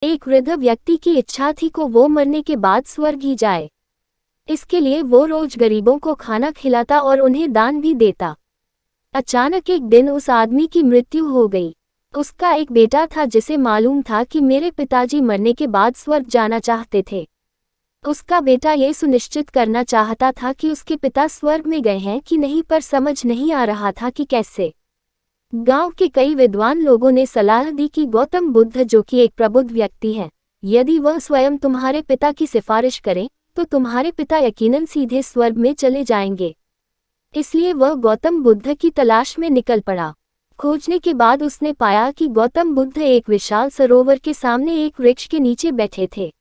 एक वृद्ध व्यक्ति की इच्छा थी कि वो मरने के बाद स्वर्ग ही जाए। इसके लिए वो रोज गरीबों को खाना खिलाता और उन्हें दान भी देता। अचानक एक दिन उस आदमी की मृत्यु हो गई। उसका एक बेटा था जिसे मालूम था कि मेरे पिताजी मरने के बाद स्वर्ग जाना चाहते थे। उसका बेटा ये सुनिश्चित करना चाहता था कि उसके पिता स्वर्ग में गए हैं कि नहीं, पर समझ नहीं आ रहा था कि कैसे। गांव के कई विद्वान लोगों ने सलाह दी कि गौतम बुद्ध, जो कि एक प्रबुद्ध व्यक्ति हैं, यदि वह स्वयं तुम्हारे पिता की सिफारिश करें तो तुम्हारे पिता यकीनन सीधे स्वर्ग में चले जाएंगे। इसलिए वह गौतम बुद्ध की तलाश में निकल पड़ा। खोजने के बाद उसने पाया कि गौतम बुद्ध एक विशाल सरोवर के सामने एक वृक्ष के नीचे बैठे थे।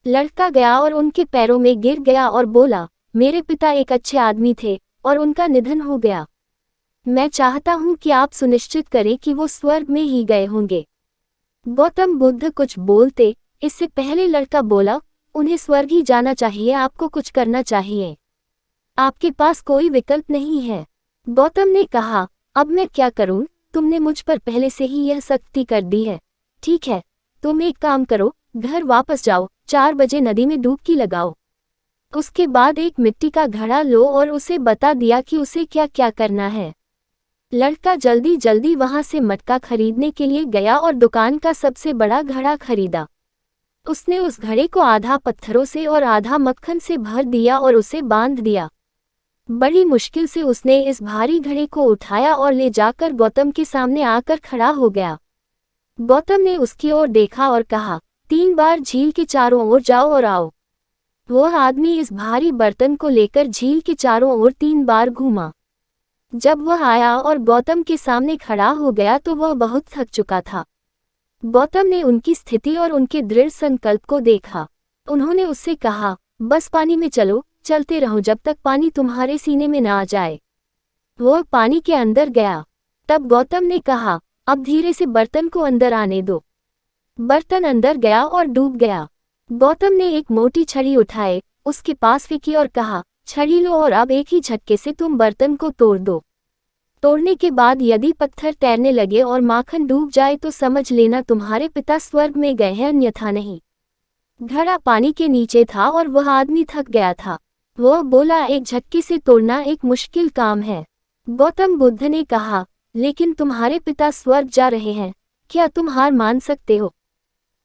लड़का गया और उनके पैरों में गिर गया और बोला, मेरे पिता एक अच्छे आदमी थे और उनका निधन हो गया। मैं चाहता हूं कि आप सुनिश्चित करें कि वो स्वर्ग में ही गए होंगे। गौतम बुद्ध कुछ बोलते इससे पहले लड़का बोला, उन्हें स्वर्ग ही जाना चाहिए, आपको कुछ करना चाहिए, आपके पास कोई विकल्प नहीं है। गौतम ने कहा, अब मैं क्या करूं, तुमने मुझ पर पहले से ही यह सख्ती कर दी है। ठीक है, तुम एक काम करो, घर वापस जाओ, 4 बजे नदी में डुबकी लगाओ। उसके बाद एक मिट्टी का घड़ा लो और उसे बता दिया कि उसे क्या क्या करना है। लड़का जल्दी जल्दी वहां से मटका खरीदने के लिए गया और दुकान का सबसे बड़ा घड़ा खरीदा। उसने उस घड़े को आधा पत्थरों से और आधा मक्खन से भर दिया और उसे बांध दिया। बड़ी मुश्किल से उसने इस भारी घड़े को उठाया और ले जाकर गौतम के सामने आकर खड़ा हो गया। गौतम ने उसकी ओर देखा और कहा, 3 बार झील के चारों ओर जाओ और आओ। वह आदमी इस भारी बर्तन को लेकर झील के चारों ओर 3 बार घूमा। जब वह आया और गौतम के सामने खड़ा हो गया तो वह बहुत थक चुका था। गौतम ने उनकी स्थिति और उनके दृढ़ संकल्प को देखा। उन्होंने उससे कहा, बस पानी में चलो, चलते रहो जब तक पानी तुम्हारे सीने में ना आ जाए। वह पानी के अंदर गया। तब गौतम ने कहा, अब धीरे से बर्तन को अंदर आने दो। बर्तन अंदर गया और डूब गया। गौतम ने एक मोटी छड़ी उठाए, उसके पास फेंकी और कहा, छड़ी लो और अब एक ही झटके से तुम बर्तन को तोड़ दो। तोड़ने के बाद यदि पत्थर तैरने लगे और माखन डूब जाए तो समझ लेना तुम्हारे पिता स्वर्ग में गए हैं, अन्यथा नहीं। घड़ा पानी के नीचे था और वह आदमी थक गया था। वह बोला, एक झटके से तोड़ना एक मुश्किल काम है। गौतम बुद्ध ने कहा, लेकिन तुम्हारे पिता स्वर्ग जा रहे हैं, क्या तुम हार मान सकते हो?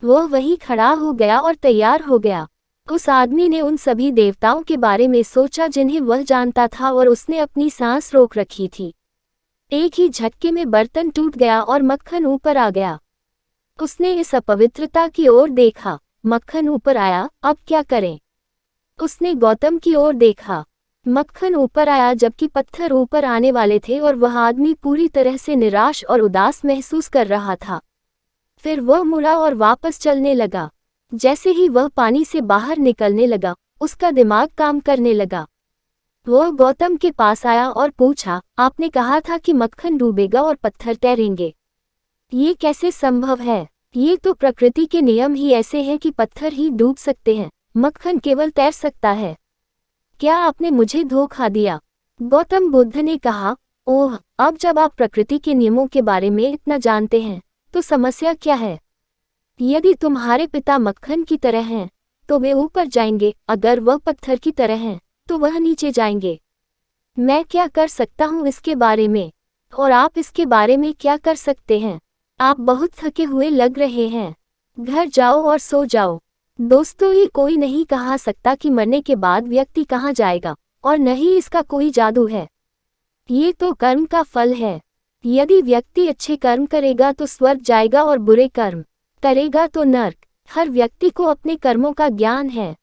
वह वहीं खड़ा हो गया और तैयार हो गया। उस आदमी ने उन सभी देवताओं के बारे में सोचा जिन्हें वह जानता था और उसने अपनी सांस रोक रखी थी। एक ही झटके में बर्तन टूट गया और मक्खन ऊपर आ गया। उसने इस अपवित्रता की ओर देखा। मक्खन ऊपर आया, अब क्या करें? उसने गौतम की ओर देखा। मक्खन ऊपर आया जबकि पत्थर ऊपर आने वाले थे और वह आदमी पूरी तरह से निराश और उदास महसूस कर रहा था। फिर वह मुड़ा और वापस चलने लगा। जैसे ही वह पानी से बाहर निकलने लगा, उसका दिमाग काम करने लगा। वह गौतम के पास आया और पूछा, आपने कहा था कि मक्खन डूबेगा और पत्थर तैरेंगे। ये कैसे संभव है? ये तो प्रकृति के नियम ही ऐसे हैं कि पत्थर ही डूब सकते हैं, मक्खन केवल तैर सकता है। क्या आपने मुझे धोखा दिया? गौतम बुद्ध ने कहा, ओह, अब जब आप प्रकृति के नियमों के बारे में इतना जानते हैं, तो समस्या क्या है? यदि तुम्हारे पिता मक्खन की तरह हैं, तो वे ऊपर जाएंगे, अगर वह पत्थर की तरह हैं, तो वह नीचे जाएंगे। मैं क्या कर सकता हूँ इसके बारे में? और आप इसके बारे में क्या कर सकते हैं? आप बहुत थके हुए लग रहे हैं। घर जाओ और सो जाओ। दोस्तों, ये कोई नहीं कहा सकता कि मरने के बाद व्यक्ति कहाँ जाएगा, और न ही इसका कोई जादू है। ये तो कर्म का फल है। यदि व्यक्ति अच्छे कर्म करेगा तो स्वर्ग जाएगा और बुरे कर्म करेगा तो नर्क। हर व्यक्ति को अपने कर्मों का ज्ञान है।